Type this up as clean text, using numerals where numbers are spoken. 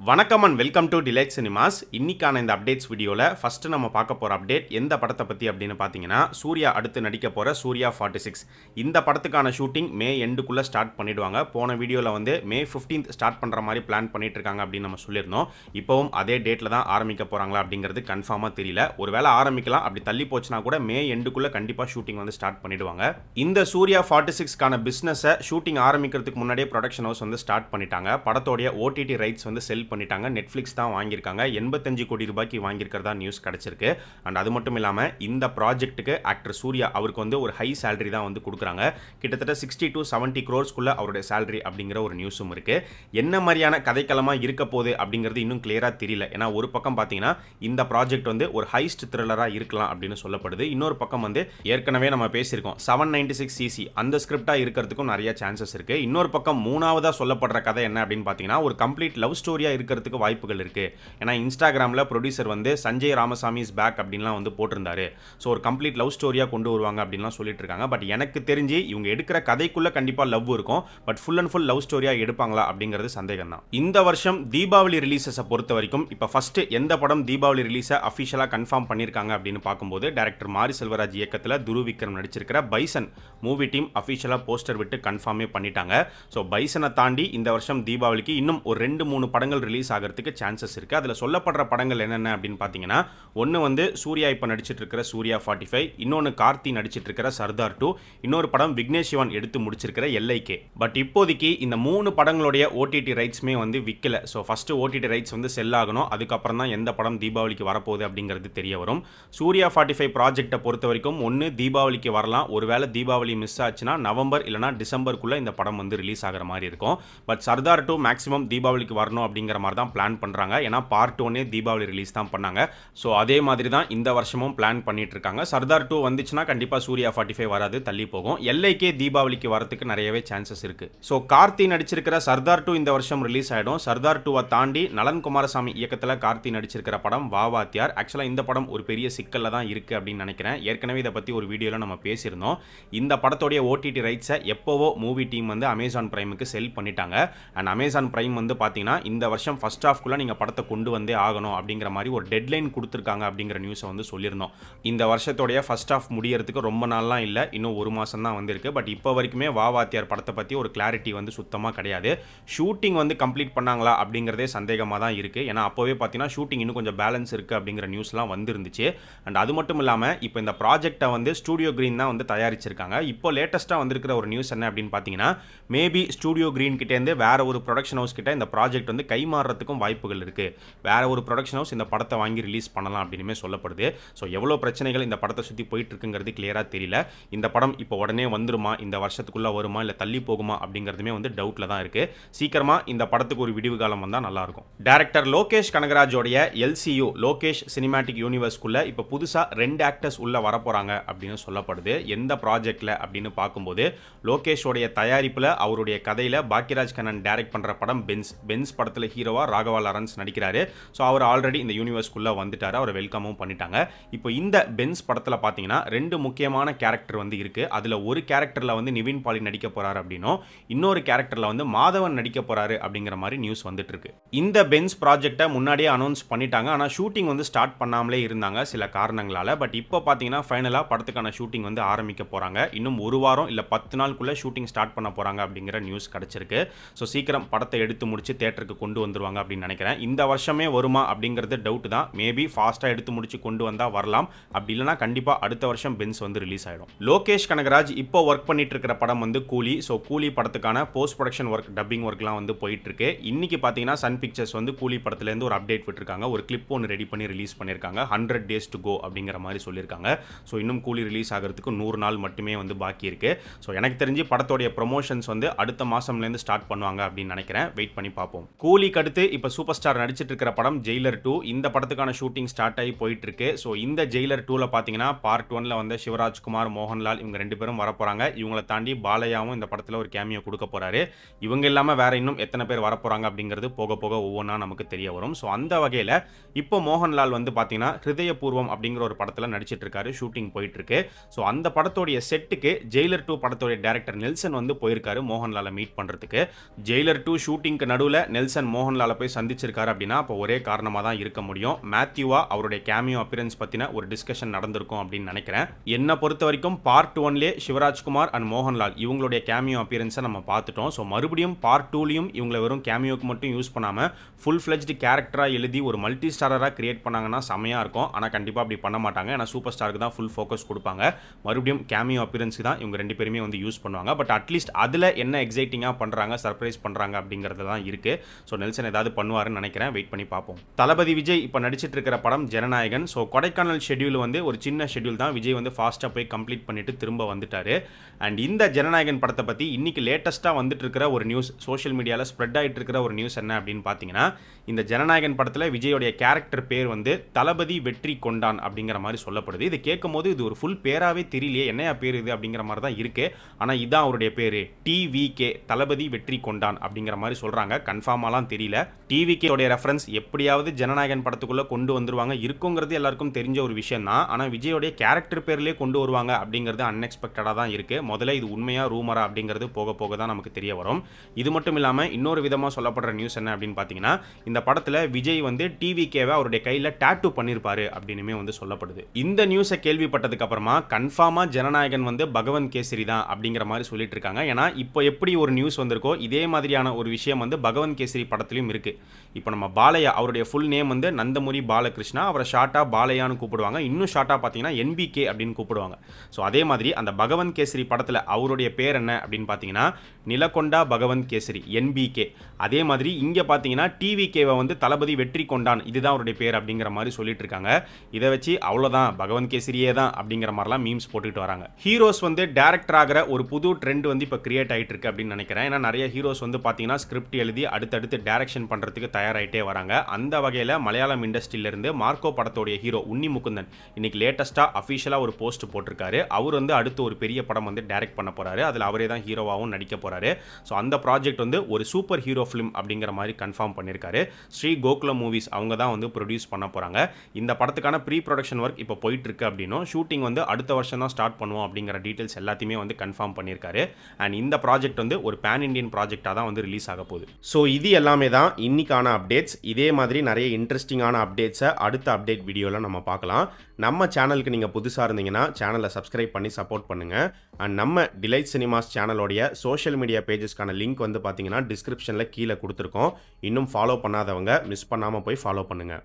வணக்கம் and welcome to delight cinemas. இன்னைக்கான இந்த அப்டேட்ஸ் வீடியோவில் ஃபஸ்ட்டு நம்ம பார்க்க போகிற அப்டேட் எந்த படத்தை பற்றி அப்படின்னு பார்த்தீங்கன்னா, சூர்யா அடுத்து நடிக்க போகிற சூர்யா 46 இந்த படத்துக்கான ஷூட்டிங் மே எண்டுக்குள்ளே ஸ்டார்ட் பண்ணிவிடுவாங்க. போன வீடியோவில் வந்து மே 15th ஸ்டார்ட் பண்ணுற மாதிரி பிளான் பண்ணிட்டு இருக்காங்க அப்படின்னு நம்ம சொல்லியிருந்தோம். இப்போவும் அதே டேட்டில் தான் ஆரம்பிக்க போகிறாங்களா அப்படிங்கிறது கன்ஃபார்மாக தெரியல. ஒருவேளை ஆரம்பிக்கலாம், அப்படி தள்ளி போச்சுன்னா கூட மே எண்டுக்குள்ளே கண்டிப்பாக ஷூட்டிங் வந்து ஸ்டார்ட் பண்ணிவிடுவாங்க. இந்த சூர்யா 46க்கான பிஸ்னஸை ஷூட்டிங் ஆரம்பிக்கிறதுக்கு முன்னாடியே ப்ரொடக்ஷன் ஹவுஸ் வந்து ஸ்டார்ட் பண்ணிட்டாங்க. படத்தோடைய ஓடிடி ரைட்ஸ் வந்து செல் பண்ணிட்டாங்க. நெட்ஃப்ளிக்ஸ் தான் வாங்கியிருக்காங்க. 85 கோடி ரூபாய்க்கு வாங்கியிருக்கிறதா நியூஸ் கிடைச்சிருக்கு. அண்ட் அது மட்டும் இல்லாமல் இந்த ப்ராஜெக்ட்டுக்கு ஆக்டர் சூர்யா அவருக்கு வந்து ஒரு ஹை சேலரி தான் வந்து கொடுக்குறாங்க. கிட்டத்தட்ட 60 to 70 crores அவருடைய சேலரி அப்படிங்கிற ஒரு நியூஸும் இருக்கு. என்ன மாதிரியான கதைக்களமாக இருக்க போகுது அப்படிங்கிறது இன்னும் கிளியராக தெரியல. ஏன்னா ஒரு பக்கம் பார்த்தீங்கன்னா இந்த ப்ராஜெக்ட் வந்து ஒரு ஹைஸ்ட் த்ரில்லராக இருக்கலாம் அப்படின்னு சொல்லப்படுது. இன்னொரு பக்கம் வந்து ஏற்கனவே நம்ம பேசியிருக்கோம் 796cc அந்த ஸ்கிரிப்டாக இருக்கிறதுக்கும் நிறைய சான்சஸ் இருக்கு. இன்னொரு பக்கம் மூணாவதாக சொல்லப்படுற கதை என்ன அப்படின்னு பார்த்தீங்கன்னா, ஒரு கம்ப்ளீட் லவ் ஸ்டோரியாக இருக்கிறதுக்கு வாய்ப்புகள் இருக்கு. ஏன்னா இன்ஸ்டாகிராமில் ப்ரொடியூசர் வந்து சஞ்சய் ராமசாமி இஸ் பேக் அப்படின்லாம் வந்து போட்டிருந்தாரு. ஸோ ஒரு கம்ப்ளீட் லவ் ஸ்டோரியாக கொண்டு வருவாங்க அப்படின்லாம் சொல்லிட்டு இருக்காங்க. பட் எனக்கு தெரிஞ்சு இவங்க எடுக்கிற கதைக்குள்ள கண்டிப்பாக லவ் இருக்கும். But full and full love ஸ்டோரியாக எடுப்பாங்களா அப்படிங்கிறது சந்தேகம் தான். இந்த வருஷம் தீபாவளி ரிலீஸஸை பொறுத்த வரைக்கும் இப்போ ஃபர்ஸ்ட் எந்த படம் தீபாவளி ரிலீஸை அஃபிஷியலாக கன்ஃபார்ம் பண்ணியிருக்காங்க அப்படின்னு பார்க்கும்போது, டைரக்டர் மாரி செல்வராஜ் இயக்கத்தில் துருவ் விக்ரம் நடிச்சிருக்கிற பைசன் மூவி டீம் அஃபிஷியலாக போஸ்டர் விட்டு கன்ஃபார்மே பண்ணிட்டாங்க. ஸோ பைசனை தாண்டி இந்த வருஷம் தீபாவளிக்கு இன்னும் ஒரு 2-3 படங்கள் ரிலீஸ் ஆகிறதுக்கு சான்சஸ் இருக்கு. அதில் சொல்லப்படுற படங்கள் என்னென்ன அப்படின்னு பார்த்தீங்கன்னா, ஒன்று வந்து சூர்யா இப்போ நடிச்சிட்டு இருக்கிற சூர்யா 45, இன்னொன்று கார்த்தி நடிச்சிட்டு இருக்கிற சர்தார் 2, இன்னொரு படம் விக்னேஷ் சிவன் எடுத்து முடிச்சிருக்கிற LIK. பட் இப்போதைக்கு இந்த 3 படங்களுடைய ஓடிடி ரைட்ஸ்மே வந்து விற்கல. ஸோ ஃபர்ஸ்ட் ஓடிடி ரைட்ஸ் வந்து செல் ஆகணும். அதுக்கப்புறம் தான் எந்த படம் தீபாவளிக்கு வரப்போகுது அப்படிங்கிறது தெரிய வரும். சூர்யா 45 ப்ராஜெக்டை பொறுத்த வரைக்கும் ஒன்று தீபாவளிக்கு வரலாம். ஒருவேளை தீபாவளி மிஸ் ஆச்சுன்னா நவம்பர் இல்லைனா டிசம்பருக்குள்ள இந்த படம் வந்து ரிலீஸ் ஆகிற மாதிரி இருக்கும். பட் சர்தார் 2 மேக்ஸிமம் தீபாவளிக்கு வரணும் அப்படிங்கிற மாதிரி தான் பிளான் பண்ணுறாங்க. ஏன்னா பார்ட் 1 தீபாவளி ரிலீஸ் தான் பண்ணாங்க. ஸோ அதே மாதிரி தான் இந்த வருஷமும் பிளான் பண்ணிட்டு இருக்காங்க. சர்தார் 2 வந்துச்சுன்னா கண்டிப்பாக சூர்யா 45 வராது, தள்ளி போகும். LIK தீபாவளிக்கு வரதுக்கு நிறையவே சான்சஸ் இருக்கு. ஸோ கார்த்தி நடிச்சிருக்கிற சர்தார் 2 இந்த வருஷம் ரிலீஸ் ஆகிடும். சர்தார் 2 தாண்டி நலன் குமாரசாமி இயக்கத்தில் கார்த்தி நடிச்சிருக்கிற படம் வாவாத்தியார். ஆக்சுவலாக இந்த படம் ஒரு பெரிய சிக்கல்ல தான் இருக்கு அப்படின்னு நினைக்கிறேன். ஏற்கனவே இதை பற்றி ஒரு வீடியோவில் நம்ம பேசியிருந்தோம். இந்த படத்தோடைய ஓடிடி ரைட்ஸை எப்போவோ மூவி டீம் வந்து அமேசான் பிரைமுக்கு செல் பண்ணிட்டாங்க. அண்ட் அமேசான் பிரைம் வந்து பார்த்தீங்கன்னா இந்த வருஷம் ஃபர்ஸ்ட் ஹாஃப்குள்ள நீங்கள் படத்தை கொண்டு வந்தே ஆகணும் அப்படிங்கிற மாதிரி ஒரு டெட்லைன் கொடுத்துருக்காங்க அப்படிங்கிற நியூஸை வந்து சொல்லியிருந்தோம். இந்த வருஷத்தோடைய ஃபர்ஸ்ட் ஹாஃப் முடியறதுக்கு ரொம்ப நாள்லாம் இல்லை, இன்னும் ஒரு மாதம் தான் வந்திருக்கு. பட் இப்போ வரைக்குமே வாவாத்தியார் படத்தை பற்றி ஒரு கிளாரிட்டி வந்து சுத்தமாக கிடையாது. ஷூட்டிங் வந்து கம்ப்ளீட் பண்ணாங்களா அப்படிங்கிறதே சந்தேகமாக தான் இருக்குது. ஏன்னா அப்போவே பார்த்தீங்கன்னா ஷூட்டிங் இன்னும் கொஞ்சம் பேலன்ஸ் இருக்குது அப்படிங்கிற நியூஸ்லாம் வந்துருந்துச்சு. அண்ட் அது மட்டும் இல்லாமல் இப்போ இந்த ப்ராஜெக்டை வந்து ஸ்டூடியோ கிரீன் தான் வந்து தயாரிச்சிருக்காங்க. இப்போ லேட்டஸ்ட்டாக வந்திருக்கிற ஒரு நியூஸ் என்ன அப்படின்னு பார்த்தீங்கன்னா, மேபி ஸ்டூடியோ கிரீன் கிட்டேருந்து வேற ஒரு ப்ரொடக்ஷன் ஹவுஸ் கிட்ட இந்த ப்ராஜெக்ட் வந்து கைமாறுறதுக்கும் வாய்ப்புகள் இருக்குது. வேற ஒரு ப்ரொடக்ஷன் ஹவுஸ் இந்த படத்தை வாங்கி ரிலீஸ் பண்ணலாம் அப்படின்னு சொல்லப்படுது. ஸோ எவ்வளோ பிரச்சனைகள் இந்த படத்தை சுற்றி போயிட்டு இருக்குங்கிறது கிளியராக தெரியல. இந்த படம் இப்போ உடனே வந்துருமா, இந்த வருஷத்துக்குள்ளே வருமா, இல்லை தள்ளி போகுமா அப்படிங்கிறதுமே வந்து டவுட்டில் தான் இருக்குது. சீக்கிரமாக இந்த படத்துக்கு ஒரு விடிவு காலம் வந்தால் நல்லாயிருக்கும். டைரக்டர் லோகேஷ் கனகராஜோடைய LCU லோகேஷ் சினிமேட்டிக் யூனிவர்ஸ்குள்ளே இப்போ புதுசாக 2 ஆக்டர்ஸ் உள்ளே வரப்போகிறாங்க அப்படின்னு சொல்லப்படுது. எந்த ப்ராஜெக்டில் அப்படின்னு பார்க்கும்போது, லோகேஷோடைய தயாரிப்பில் அவருடைய கதையில் பாக்கியராஜ் கண்ணன் டைரக்ட் பண்ணுற படம் பென்ஸ் படத்தில் ஹீரோவா ராகவா லாரன்ஸ் நடிக்கிறாரு. ஸோ அவர் ஆல்ரெடி இந்த யூனிவர்ஸ்குள்ளே வந்துட்டார். அவரை வெல்கமும் பண்ணிட்டாங்க. இப்போ இந்த பென்ஸ் படத்தில் பார்த்தீங்கன்னா 2 முக்கியமான கேரக்டர் வந்து இருக்குது. அதில் ஒரு கேரக்டரில் வந்து நிவின் பாலி நடிக்க போகிறாரு அப்படின்னும், இன்னொரு கேரக்டரில் வந்து மாதவன் நடிக்க போகிறாரு அப்படிங்கிற மாதிரி நியூஸ் வந்துட்டு இருக்கு. இந்த பென்ஸ் ப்ராஜெக்டை முன்னாடியே அனௌன்ஸ் பண்ணிட்டாங்க. ஆனால் ஷூட்டிங் வந்து ஸ்டார்ட் பண்ணாமலே இருந்தாங்க சில காரணங்களால். பட் இப்போ பார்த்தீங்கன்னா ஃபைனலாக படத்துக்கான ஷூட்டிங் வந்து ஆரம்பிக்க போகிறாங்க. இன்னும் ஒரு வாரம் இல்லை 10 நாளுக்குள்ளே ஷூட்டிங் ஸ்டார்ட் பண்ண போகிறாங்க அப்படிங்கிற நியூஸ் கிடச்சிருக்கு. ஸோ சீக்கிரம் படத்தை எடுத்து முடிச்சு தேட்டருக்கு கொண்டு வந்துருவாங்க அப்படின்னு நினைக்கிறேன். இந்த வருஷமே வருமா அப்படிங்கிறது டவுட் தான். மேபி ஃபாஸ்ட்டாக எடுத்து முடிச்சு கொண்டு வந்தால் வரலாம். அப்படி இல்லைனா கண்டிப்பாக அடுத்த வருஷம் பென்ஸ் வந்து ரிலீஸ் ஆகிடும். லோகேஷ் கனகராஜ் இப்போ ஒர்க் பண்ணிட்டு இருக்கிற படம் வந்து கூலி. ஸோ கூலி படத்துக்கான போஸ்ட் ப்ரொடக்ஷன் ஒர்க், டப்பிங் ஒர்க்லாம் வந்து போயிட்டு இருக்கு. இன்னைக்கு பார்த்தீங்கன்னா சன் பிக்சர்ஸ் வந்து கூலி படத்துலேருந்து ஒரு அப்டேட் விட்டுருக்காங்க. ஒரு கிளிப் ஒன்று ரெடி பண்ணி ரிலீஸ் பண்ணியிருக்காங்க. 100 days to go அப்படிங்கிற மாதிரி சொல்லியிருக்காங்க. ஸோ இன்னும் கூலி ரிலீஸ் ஆகிறதுக்கு 100 நாள் மட்டுமே வந்து பாக்கி இருக்கு. ஸோ எனக்கு தெரிஞ்சு படத்தோடைய ப்ரொமோஷன்ஸ் வந்து அடுத்த மாசம்லேருந்து ஸ்டார்ட் பண்ணுவாங்க அப்படின்னு நினைக்கிறேன். வெயிட் பண்ணி பார்ப்போம். கூலிக்கு அடுத்து இப்போ சூப்பர் ஸ்டார் நடிச்சிட்டு இருக்கிற படம் ஜெயிலர் 2. இந்த படத்துக்கான ஷூட்டிங் ஸ்டார்ட் ஆகி போயிட்டு இருக்கு. ஸோ இந்த ஜெயிலர் 2ல பார்த்தீங்கன்னா பார்ட் 1ல வந்து சிவராஜ்குமார், மோகன்லால் இவங்க 2 பேரும் வரப்போறாங்க. இவங்களை தாண்டி பாலையாவும் இந்த படத்தில் ஒரு கேமியோ கொடுக்க போறாரு. இவங்க இல்லாமல் வேற இன்னும் எத்தனை பேர் வரப்போறாங்க அப்படிங்கிறது போக போக ஒவ்வொன்றா நமக்கு தெரிய வரும். ஸோ அந்த வகையில் இப்போ மோகன்லால் வந்து பார்த்தீங்கன்னா ஹிருதயபூர்வம் அப்படிங்கிற ஒரு படத்தில் நடிச்சிட்டு இருக்காரு. ஷூட்டிங் போயிட்டு இருக்கு. ஸோ அந்த படத்தோடைய செட்டுக்கு ஜெயிலர் 2 படத்தோடைய டைரக்டர் நெல்சன் வந்து போயிருக்காரு மோகன்லாலை மீட் பண்ணுறதுக்கு. ஜெயிலர் 2 ஷூட்டிங்க்கு நடுவில் நெல்சன் மோகன் மோகன்லாலை போய் சந்திச்சிருக்காரு அப்படின்னா அப்போ ஒரே காரணமாக தான் இருக்க முடியும். மேத்யூவா அவருடைய கேமியோ அப்பியரன்ஸ் பற்றின ஒரு டிஸ்கஷன் நடந்திருக்கும் அப்படின்னு நினைக்கிறேன். என்னை பொறுத்த வரைக்கும் பார்ட் 1லே சிவராஜ்குமார் அண்ட் மோகன்லால் இவங்களுடைய கேமியோ அப்பியரன்ஸை நம்ம பார்த்துட்டோம். ஸோ மறுபடியும் பார்ட் 2லையும் இவங்களை வெறும் கேமியோக்கு மட்டும் யூஸ் பண்ணாமல் ஃபுல் ஃப்ளெஜ்டு கேரக்டராக எழுதி ஒரு மல்டி ஸ்டாரராக கிரியேட் பண்ணாங்கன்னா செமையாக இருக்கும். ஆனால் கண்டிப்பாக அப்படி பண்ண மாட்டாங்க. ஏன்னா சூப்பர் ஸ்டாருக்கு தான் ஃபுல் ஃபோக்கஸ் கொடுப்பாங்க. மறுபடியும் கேமியோ அப்பியரன்ஸுக்கு தான் இவங்க 2 பேருமே வந்து யூஸ் பண்ணுவாங்க. பட் அட்லீஸ்ட் அதில் என்ன எக்ஸைட்டிங்காக பண்ணுறாங்க, சர்ப்ரைஸ் பண்ணுறாங்க அப்படிங்கிறது தான் இருக்குது. ஸோ நெல்சன் ஏதாவது பண்ணுவாருன்னு நினைக்கிறேன். வெயிட் பண்ணி பார்ப்போம். தளபதி விஜய் இப்போ நடிச்சிட்டு இருக்கிற படம் ஜனநாயகன். ஸோ கொடைக்கானல் ஷெட்யூல் வந்து ஒரு சின்ன ஷெட்யூல் தான். விஜய் வந்து ஃபாஸ்ட்டாக போய் கம்ப்ளீட் பண்ணிட்டு திரும்ப வந்துட்டாரு. அண்ட் இந்த ஜனநாயகன் படத்தை பற்றி இன்னைக்கு லேட்டஸ்ட்டாக வந்துட்டு இருக்கிற ஒரு நியூஸ், சோஷியல் மீடியாவில் ஸ்ப்ரெட் ஆகிட்டு இருக்கிற ஒரு நியூஸ் என்ன அப்படின்னு பார்த்தீங்கன்னா, இந்த ஜனநாயகன் படத்தில் விஜயோடைய கேரக்டர் பேர் வந்து தளபதி வெற்றி கொண்டான் அப்படிங்கிற மாதிரி சொல்லப்படுது. இது கேட்கும் போது இது ஒரு ஃபுல் பேராகவே தெரியலையே, என்னையா பேர் இது அப்படிங்கிற மாதிரி தான் இருக்குது. ஆனால் இதான் அவருடைய பேர், டிவிகே, தளபதி வெற்றி கொண்டான் அப்படிங்கிற மாதிரி சொல்கிறாங்க. கன்ஃபார்மாலாம் தெரியல. டிவிகே உடைய ரெஃபரன்ஸ் எப்படியாவது ஜனநாயகன் படத்துக்குள்ளே கொண்டு வந்துருவாங்க இருக்குங்கிறது எல்லாருக்கும் தெரிஞ்ச ஒரு விஷயம் தான். ஆனால் விஜயோடைய கேரக்டர் பேர்லேயே கொண்டு வருவாங்க அப்படிங்கிறது அன்எக்ஸ்பெக்டடாக தான் இருக்குது. முதல்ல இது உண்மையாக ரூமரா அப்படிங்கிறது போக போக தான் நமக்கு தெரிய வரும். இது மட்டும் இல்லாமல் இன்னொரு விதமாக சொல்லப்படுற நியூஸ் என்ன அப்படின்னு பார்த்தீங்கன்னா, இந்த படத்தில் விஜய் வந்து டிவிகேவை அவருடைய கையில் டாட்டூ பண்ணியிருப்பாரு அப்படின்னுமே வந்து சொல்லப்படுது. இந்த நியூஸை கேள்விப்பட்டதுக்கு அப்புறமா கன்ஃபார்மாக ஜனநாயகன் வந்து பகவந்த் கேசரி தான் அப்படிங்கிற மாதிரி சொல்லிட்டு இருக்காங்க. ஏன்னா இப்போ எப்படி ஒரு நியூஸ் வந்திருக்கோ இதே மாதிரியான ஒரு விஷயம் வந்து பகவந்த் கேசரி படத்துலையும் இருக்கு. இப்போ நம்ம பாலையா, அவருடைய ஃபுல் நேம் வந்து நந்தமுரி பாலகிருஷ்ணா, அவரை ஷார்ட்டா பாலையான்னு கூப்பிடுவாங்க. இன்னும் ஷார்ட்டா பார்த்தீங்கன்னா என்பிகே அப்படின்னு கூப்பிடுவாங்க. ஸோ அதே மாதிரி அந்த பகவந்த் கேசரி படத்தில் அவருடைய பேர் என்ன அப்படின்னு பார்த்தீங்கன்னா நிலகொண்டா பகவந்த் கேசரி, என்பிகே. அதே மாதிரி இங்கே பார்த்தீங்கன்னா டிவிகேவை வந்து தளபதி வெற்றி கொண்டான், இதுதான் அவருடைய பேர் அப்படிங்கிற மாதிரி சொல்லிட்டு இருக்காங்க. இதை வச்சு அவ்வளோதான் பகவந்த் கேசரியே தான் அப்படிங்கிற மாதிரிலாம் மீம்ஸ் போட்டுக்கிட்டு வராங்க. ஹீரோஸ் வந்து டேரக்டர் ஆகிற ஒரு புது ட்ரெண்ட் வந்து இப்போ கிரியேட் ஆகிட்டு இருக்கு அப்படின்னு நினைக்கிறேன். ஏன்னா நிறைய ஹீரோஸ் வந்து பார்த்தீங்கன்னா ஸ்கிரிப்ட் எழுதி அடுத்தடுத்து டைரக்ஷன் பண்ணுறதுக்கு தயாராகிட்டே வராங்க. அந்த வகையில் மலையாளம் இண்டஸ்ட்ரியிலிருந்து மார்க்கோ படத்தோடைய ஹீரோ உன்னி முகுந்தன் இன்னைக்கு லேட்டஸ்ட்டாக அஃபிஷியலாக ஒரு போஸ்ட் போட்டிருக்காரு. அவர் வந்து அடுத்து ஒரு பெரிய படம் வந்து டைரக்ட் பண்ண போறாரு. அதில் அவரே தான் ஹீரோவாகவும் நடிக்க போறாரு. ஸோ அந்த ப்ராஜெக்ட் வந்து ஒரு சூப்பர் ஹீரோ ஃபிலிம் அப்படிங்கிற மாதிரி கன்ஃபார்ம் பண்ணியிருக்காரு. ஸ்ரீ கோகுலம் மூவிஸ் அவங்க தான் வந்து ப்ரொடியூஸ் பண்ண போறாங்க. இந்த படத்துக்கான ப்ரீ ப்ரொடக்ஷன் ஒர்க் இப்போ போயிட்டு இருக்கு அப்படின்னும், ஷூட்டிங் வந்து அடுத்த வருஷம் தான் ஸ்டார்ட் பண்ணுவோம் அப்படிங்கிற டீடைல்ஸ் எல்லாத்தையுமே வந்து கன்ஃபார்ம் பண்ணியிருக்காரு. அண்ட் இந்த ப்ராஜெக்ட் வந்து ஒரு பேன் இண்டியன் ப்ராஜெக்டாக தான் வந்து ரிலீஸ் ஆக போகுது. ஸோ இது எல்லாமே தான் இன்னைக்கான அப்டேட்ஸ். இதே மாதிரி நிறைய இன்ட்ரெஸ்டிங்கான அப்டேட்ஸை அடுத்த அப்டேட் வீடியோவில் நம்ம பார்க்கலாம். நம்ம சேனலுக்கு நீங்கள் புதுசாக இருந்தீங்கன்னா சேனலை சப்ஸ்கிரைப் பண்ணி சப்போர்ட் பண்ணுங்கள். அண்ட் நம்ம டிலைட் சினிமாஸ் சேனலோடைய சோஷியல் மீடியா பேஜஸ்க்கான லிங்க் வந்து பார்த்தீங்கன்னா டிஸ்கிரிப்ஷனில் கீழே கொடுத்துருக்கோம். இன்னும் ஃபாலோ பண்ணாதவங்க மிஸ் பண்ணாமல் போய் ஃபாலோ பண்ணுங்கள்.